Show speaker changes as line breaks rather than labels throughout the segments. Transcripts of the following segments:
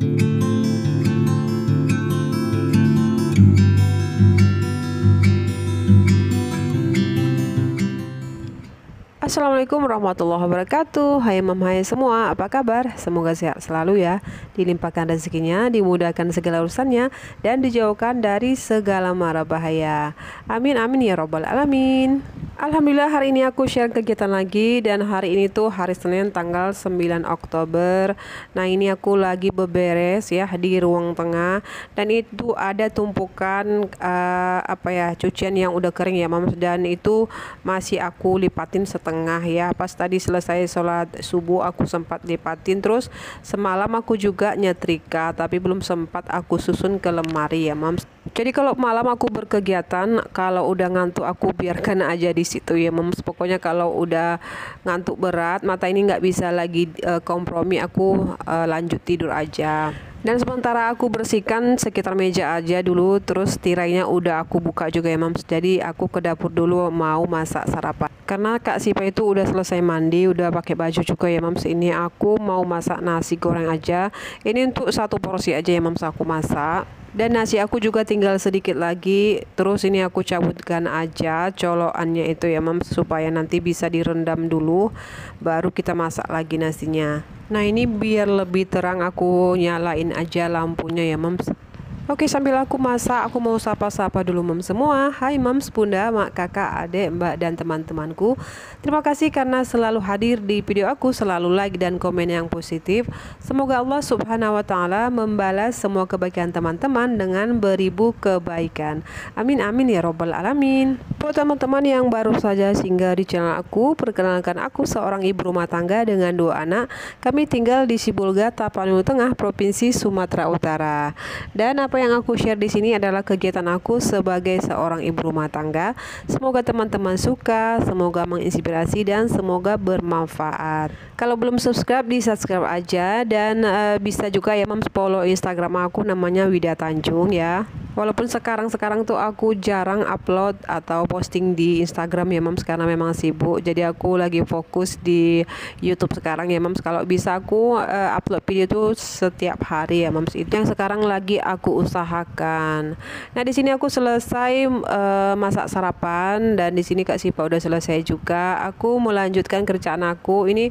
Assalamualaikum warahmatullahi wabarakatuh. Hai mam, hai semua, apa kabar? Semoga sehat selalu ya, dilimpahkan rezekinya, dimudahkan segala urusannya, dan dijauhkan dari segala mara bahaya. Amin amin ya robbal alamin. Alhamdulillah, hari ini aku share kegiatan lagi, dan hari ini tuh hari Senin tanggal 9 Oktober. Nah, ini aku lagi beberes ya di ruang tengah, dan itu ada tumpukan cucian yang udah kering ya mams, dan itu masih aku lipatin setengah ya. Pas tadi selesai sholat subuh aku sempat lipatin, terus semalam aku juga nyetrika tapi belum sempat aku susun ke lemari ya mams. Jadi kalau malam aku berkegiatan, kalau udah ngantuk aku biarkan aja di situ ya mams. Pokoknya kalau udah ngantuk berat, mata ini nggak bisa lagi kompromi, aku lanjut tidur aja. Dan sementara aku bersihkan sekitar meja aja dulu, terus tirainya udah aku buka juga ya mams. Jadi aku ke dapur dulu mau masak sarapan. Karena Kak Sipa itu udah selesai mandi, udah pakai baju juga ya mams. Ini aku mau masak nasi goreng aja. Ini untuk satu porsi aja ya mams aku masak. Dan nasi aku juga tinggal sedikit lagi. Terus ini aku cabutkan aja colokannya itu ya mams, supaya nanti bisa direndam dulu, baru kita masak lagi nasinya. Nah, ini biar lebih terang aku nyalain aja lampunya ya mams. Oke, sambil aku masak, aku mau sapa-sapa dulu mams semua. Hai mams, bunda, mak, kakak, adik, mbak, dan teman-temanku. Terima kasih karena selalu hadir di video aku, selalu like dan komen yang positif. Semoga Allah subhanahu wa ta'ala membalas semua kebaikan teman-teman dengan beribu kebaikan. Amin amin ya robbal alamin. Buat teman-teman yang baru saja singgah di channel aku, perkenalkan, aku seorang ibu rumah tangga dengan 2 anak. Kami tinggal di Sibolga, Tapanuli Tengah, Provinsi Sumatera Utara. Dan apa yang aku share di sini adalah kegiatan aku sebagai seorang ibu rumah tangga. Semoga teman-teman suka, semoga menginspirasi, dan semoga bermanfaat. Kalau belum subscribe, di subscribe aja, dan bisa juga ya mams follow Instagram aku, namanya Wida Tanjung ya. Walaupun sekarang tuh aku jarang upload atau posting di Instagram ya mams, karena memang sibuk. Jadi aku lagi fokus di YouTube sekarang ya mams. Kalau bisa aku upload video tuh setiap hari ya mams. Itu yang sekarang lagi aku usahakan. Nah, di sini aku selesai masak sarapan, dan di sini Kak Sipa udah selesai juga. Aku melanjutkan kerjaan aku. Ini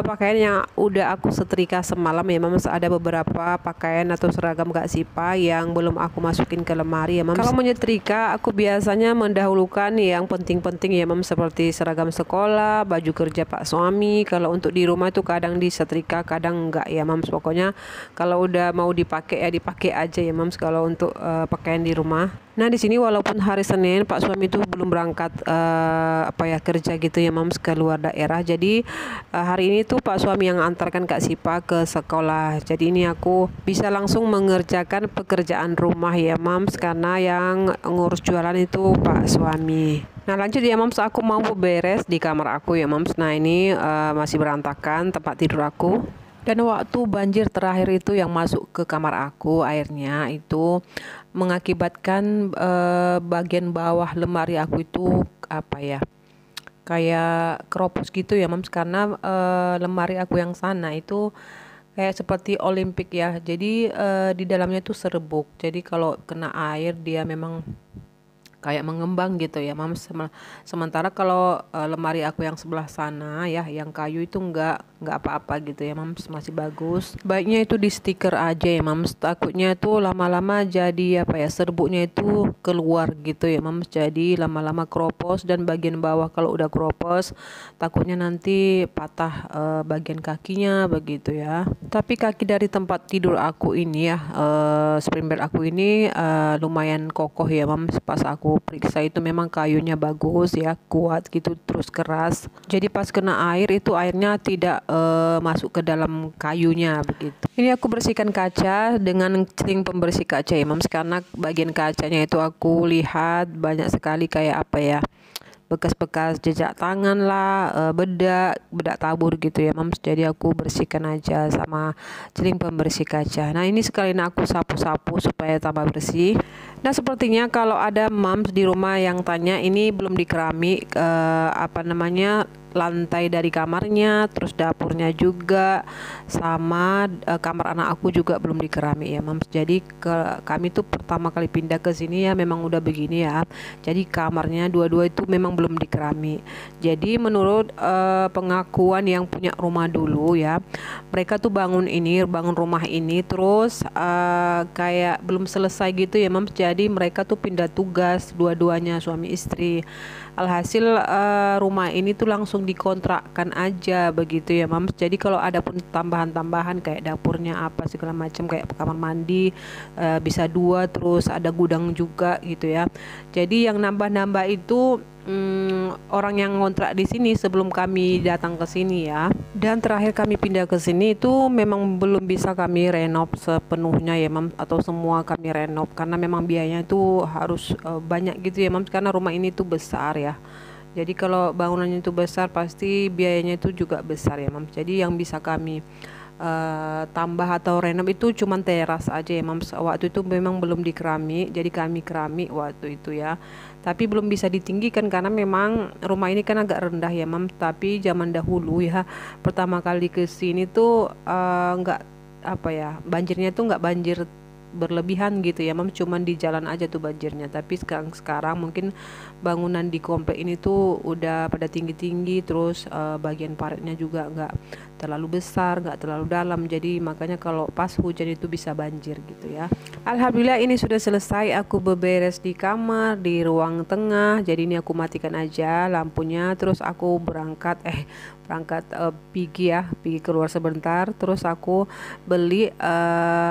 pakaian yang udah aku setrika semalam ya mams. Ada beberapa pakaian atau seragam Kak Sipa yang belum aku masukin ke lemari ya mams. Kalau menyetrika, aku biasanya mendahulukan yang penting-penting ya mams, seperti seragam sekolah, baju kerja Pak suami. Kalau untuk di rumah itu kadang disetrika, kadang enggak ya mams. Pokoknya kalau udah mau dipakai ya dipakai aja ya mams, kalau untuk pakaian di rumah. Nah, di sini walaupun hari Senin, Pak suami itu belum berangkat kerja gitu ya mams, ke luar daerah. Jadi hari ini tuh Pak suami yang antarkan Kak Sipa ke sekolah. Jadi ini aku bisa langsung mengerjakan pekerjaan rumah ya mams, karena yang ngurus jualan itu Pak suami. Nah, lanjut ya mams, aku mau beres di kamar aku ya mams. Nah, ini masih berantakan tempat tidur aku. Dan waktu banjir terakhir itu yang masuk ke kamar aku, airnya itu mengakibatkan bagian bawah lemari aku itu kayak keropos gitu ya mams, karena lemari aku yang sana itu kayak seperti Olimpik ya. Jadi di dalamnya itu serbuk. Jadi kalau kena air dia memang kayak mengembang gitu ya mams. Sementara kalau lemari aku yang sebelah sana ya, yang kayu itu nggak apa-apa gitu ya mams, masih bagus. Baiknya itu di stiker aja ya mams, takutnya itu lama-lama jadi serbuknya itu keluar gitu ya mams, jadi lama-lama keropos. Dan bagian bawah kalau udah keropos, takutnya nanti patah bagian kakinya begitu ya. Tapi kaki dari tempat tidur aku ini ya, spring bed aku ini lumayan kokoh ya mams. Pas aku periksa itu memang kayunya bagus ya, kuat gitu, terus keras. Jadi pas kena air itu airnya tidak masuk ke dalam kayunya begitu. Ini aku bersihkan kaca dengan celing pembersih kaca ya mams, karena bagian kacanya itu aku lihat banyak sekali kayak bekas-bekas jejak tangan lah, bedak tabur gitu ya mams. Jadi aku bersihkan aja sama celing pembersih kaca. Nah, ini sekalian aku sapu-sapu supaya tambah bersih. Nah, sepertinya kalau ada mams di rumah yang tanya ini belum dikeramik lantai dari kamarnya, terus dapurnya juga, sama kamar anak aku juga belum dikerami ya Mams. Jadi kami tuh pertama kali pindah ke sini ya memang udah begini ya. Jadi kamarnya dua-dua itu memang belum dikerami. Jadi menurut pengakuan yang punya rumah dulu ya, mereka tuh bangun rumah ini terus kayak belum selesai gitu ya Mams. Jadi mereka tuh pindah tugas dua-duanya suami istri. Alhasil rumah ini tuh langsung dikontrakkan aja begitu ya Mams. Jadi kalau ada pun tambahan-tambahan kayak dapurnya apa segala macam kayak kamar mandi bisa dua, terus ada gudang juga gitu ya. Jadi yang nambah-nambah itu orang yang ngontrak di sini sebelum kami datang ke sini ya. Dan terakhir kami pindah ke sini itu memang belum bisa kami renov sepenuhnya ya Mam, atau semua kami renov karena memang biayanya itu harus banyak gitu ya Mam, karena rumah ini tuh besar ya. Jadi kalau bangunannya itu besar pasti biayanya itu juga besar ya Mam. Jadi yang bisa kami tambah atau renov itu cuman teras aja ya Mams. Waktu itu memang belum dikerami, jadi kami kerami waktu itu ya, tapi belum bisa ditinggikan karena memang rumah ini kan agak rendah ya Mams. Tapi zaman dahulu ya pertama kali ke sini tuh nggak apa ya, banjirnya tuh nggak banjir berlebihan gitu ya Mam, cuman di jalan aja tuh banjirnya. Tapi sekarang mungkin bangunan di komplek ini tuh udah pada tinggi-tinggi, terus bagian paretnya juga nggak terlalu besar, nggak terlalu dalam, jadi makanya kalau pas hujan itu bisa banjir gitu ya. Alhamdulillah ini sudah selesai, aku beberes di kamar, di ruang tengah. Jadi ini aku matikan aja lampunya, terus aku berangkat pergi keluar sebentar, terus aku beli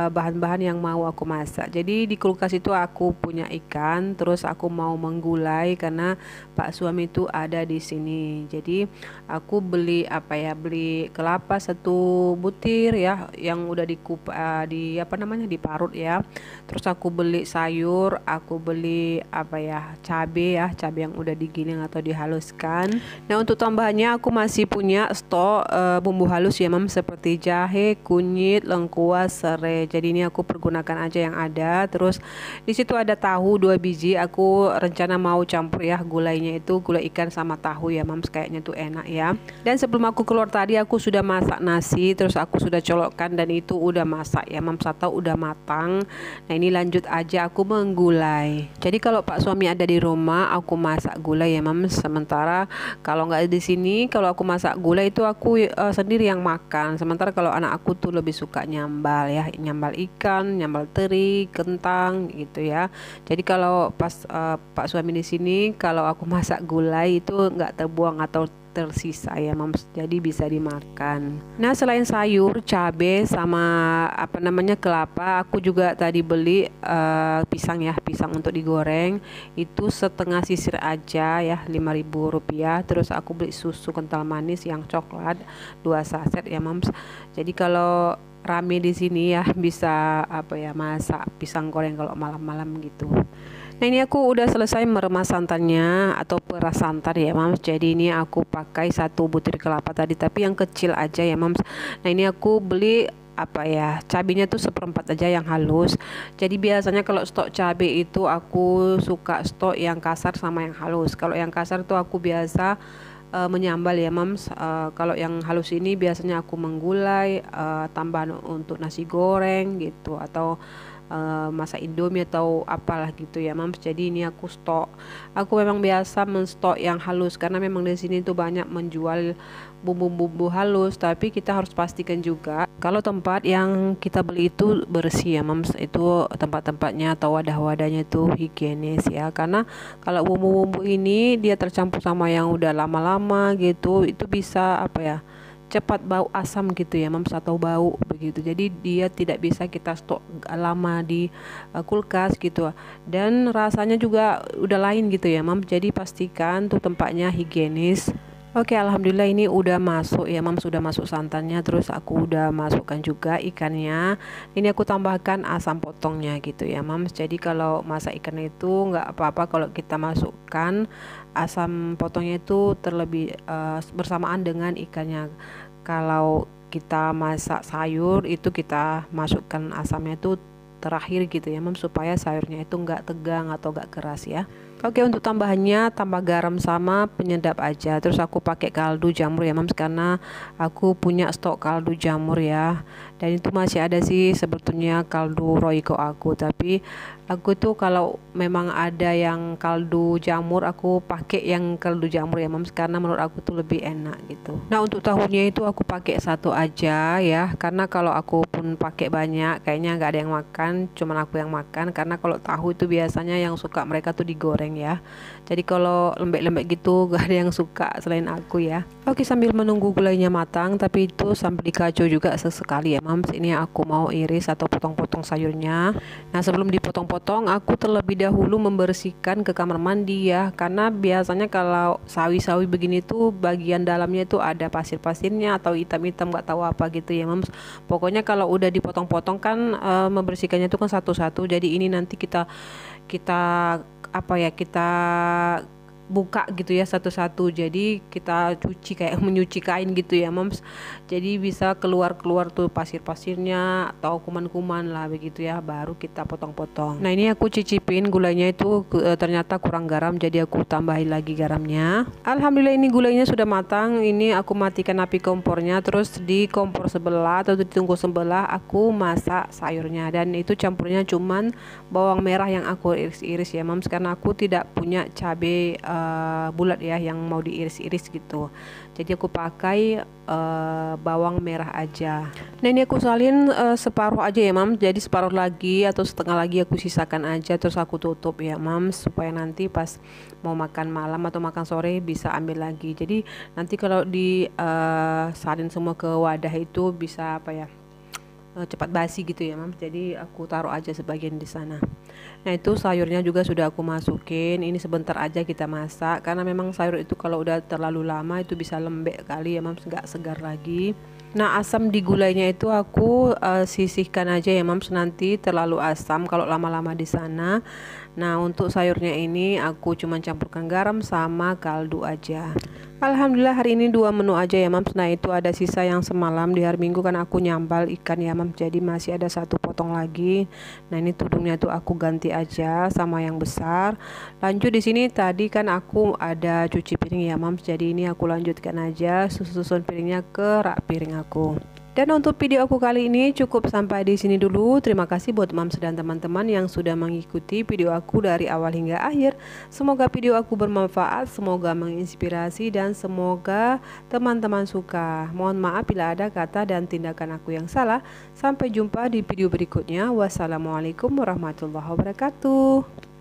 bahan-bahan yang mau aku masak. Jadi di kulkas itu aku punya ikan, terus aku mau menggulai karena Pak suami itu ada di sini. Jadi aku beli beli kelapa 1 butir ya, yang udah diparut ya. Terus aku beli sayur, aku beli cabai yang udah digiling atau dihaluskan. Nah untuk tambahannya aku masih punya stok bumbu halus ya Mam, seperti jahe, kunyit, lengkuas, serai. Jadi ini aku pergunakan aja yang ada. Terus di situ ada tahu 2 biji. Aku rencana mau campur ya gulainya itu, gulai ikan sama tahu ya Mams, kayaknya tuh enak ya. Dan sebelum aku keluar tadi aku sudah masak nasi, terus aku sudah colokkan dan itu udah masak ya Mams, atau udah matang. Nah ini lanjut aja aku menggulai. Jadi kalau Pak suami ada di rumah aku masak gulai ya Mams. Sementara kalau nggak di sini, kalau aku masak gulai itu aku sendiri yang makan. Sementara kalau anak aku tuh lebih suka nyambal ya, nyambal ikan, nyambal teri, kentang gitu ya. Jadi kalau pas Pak suami di sini, kalau aku masak gulai itu nggak terbuang atau tersisa ya Mams, jadi bisa dimakan. Nah selain sayur, cabai sama kelapa, aku juga tadi beli pisang untuk digoreng. Itu setengah sisir aja ya, Rp5.000. Terus aku beli susu kental manis yang coklat 2 saset ya Mams. Jadi kalau rame di sini ya bisa masak pisang goreng kalau malam-malam gitu. Nah ini aku udah selesai meremas santannya atau peras santan ya Mams. Jadi ini aku pakai 1 butir kelapa tadi, tapi yang kecil aja ya Mams. Nah ini aku beli cabenya tuh 1/4 aja yang halus. Jadi biasanya kalau stok cabai itu aku suka stok yang kasar sama yang halus. Kalau yang kasar tuh aku biasa menyambal ya Mams. Kalau yang halus ini biasanya aku menggulai, tambahan untuk nasi goreng gitu, atau masak indomie atau apalah gitu ya Mams. Jadi ini aku stok. Aku memang biasa menstok yang halus karena memang di sini tuh banyak menjual bumbu-bumbu halus, tapi kita harus pastikan juga kalau tempat yang kita beli itu bersih ya Mams, itu tempat-tempatnya atau wadah-wadahnya itu higienis ya. Karena kalau bumbu-bumbu ini dia tercampur sama yang udah lama-lama gitu, itu bisa cepat bau asam gitu ya Mams, atau bau begitu. Jadi dia tidak bisa kita stok lama di kulkas gitu, dan rasanya juga udah lain gitu ya Mams. Jadi pastikan tuh tempatnya higienis. Oke, alhamdulillah ini udah masuk ya Mams, sudah masuk santannya. Terus aku udah masukkan juga ikannya. Ini aku tambahkan asam potongnya gitu ya Mams. Jadi kalau masak ikan itu nggak apa-apa kalau kita masukkan asam potongnya itu terlebih bersamaan dengan ikannya. Kalau kita masak sayur itu kita masukkan asamnya itu terakhir gitu ya Mams, supaya sayurnya itu nggak tegang atau nggak keras ya. Oke, untuk tambahannya tambah garam sama penyedap aja. Terus aku pakai kaldu jamur ya mams, karena aku punya stok kaldu jamur ya. Dan itu masih ada sih sebetulnya kaldu Royco aku, tapi aku tuh kalau memang ada yang kaldu jamur aku pakai yang kaldu jamur ya mams, karena menurut aku tuh lebih enak gitu. Nah, untuk tahunya itu aku pakai satu aja ya, karena kalau aku pun pakai banyak kayaknya nggak ada yang makan, cuman aku yang makan, karena kalau tahu itu biasanya yang suka mereka tuh digoreng ya. Jadi kalau lembek-lembek gitu gak ada yang suka selain aku ya. Oke, sambil menunggu gulainya matang, tapi itu sambil dikacau juga sesekali ya mams. Ini aku mau iris atau potong-potong sayurnya. Nah, sebelum dipotong-potong aku terlebih dahulu membersihkan ke kamar mandi ya, karena biasanya kalau sawi-sawi begini tuh bagian dalamnya itu ada pasir-pasirnya atau hitam-hitam gak tahu apa gitu ya mams. Pokoknya kalau udah dipotong-potong kan membersihkannya itu kan satu-satu. Jadi ini nanti kita kita buka gitu ya satu-satu, jadi kita cuci kayak menyuci kain gitu ya mams, jadi bisa keluar-keluar tuh pasir-pasirnya atau kuman-kuman lah begitu ya, baru kita potong-potong. Nah, ini aku cicipin gulanya itu ternyata kurang garam, jadi aku tambahin lagi garamnya. Alhamdulillah ini gulanya sudah matang. Ini aku matikan api kompornya, terus di kompor sebelah atau di tungku sebelah aku masak sayurnya, dan itu campurnya cuman bawang merah yang aku iris-iris ya mams, karena aku tidak punya cabai bulat ya yang mau diiris-iris gitu, jadi aku pakai bawang merah aja. Nah, ini aku salin separuh aja ya mams, jadi separuh lagi atau setengah lagi aku sisakan aja, terus aku tutup ya mams, supaya nanti pas mau makan malam atau makan sore bisa ambil lagi. Jadi nanti kalau di salin semua ke wadah itu bisa cepat basi gitu ya mams, jadi aku taruh aja sebagian di sana. Nah, itu sayurnya juga sudah aku masukin. Ini sebentar aja kita masak, karena memang sayur itu kalau udah terlalu lama itu bisa lembek kali ya mams, nggak segar lagi. Nah, asam di gulainya itu aku sisihkan aja ya mams, nanti terlalu asam kalau lama-lama di sana. Nah, untuk sayurnya ini aku cuma campurkan garam sama kaldu aja. Alhamdulillah hari ini 2 menu aja ya mams. Nah, itu ada sisa yang semalam di hari Minggu kan aku nyambal ikan ya mams, jadi masih ada 1 potong lagi. Nah, ini tudungnya tuh aku ganti aja sama yang besar. Lanjut di sini tadi kan aku ada cuci piring ya mams, jadi ini aku lanjutkan aja susun piringnya ke rak piring aku. Dan untuk video aku kali ini cukup sampai di sini dulu. Terima kasih buat mams dan teman-teman yang sudah mengikuti video aku dari awal hingga akhir. Semoga video aku bermanfaat, semoga menginspirasi, dan semoga teman-teman suka. Mohon maaf bila ada kata dan tindakan aku yang salah. Sampai jumpa di video berikutnya. Wassalamualaikum warahmatullahi wabarakatuh.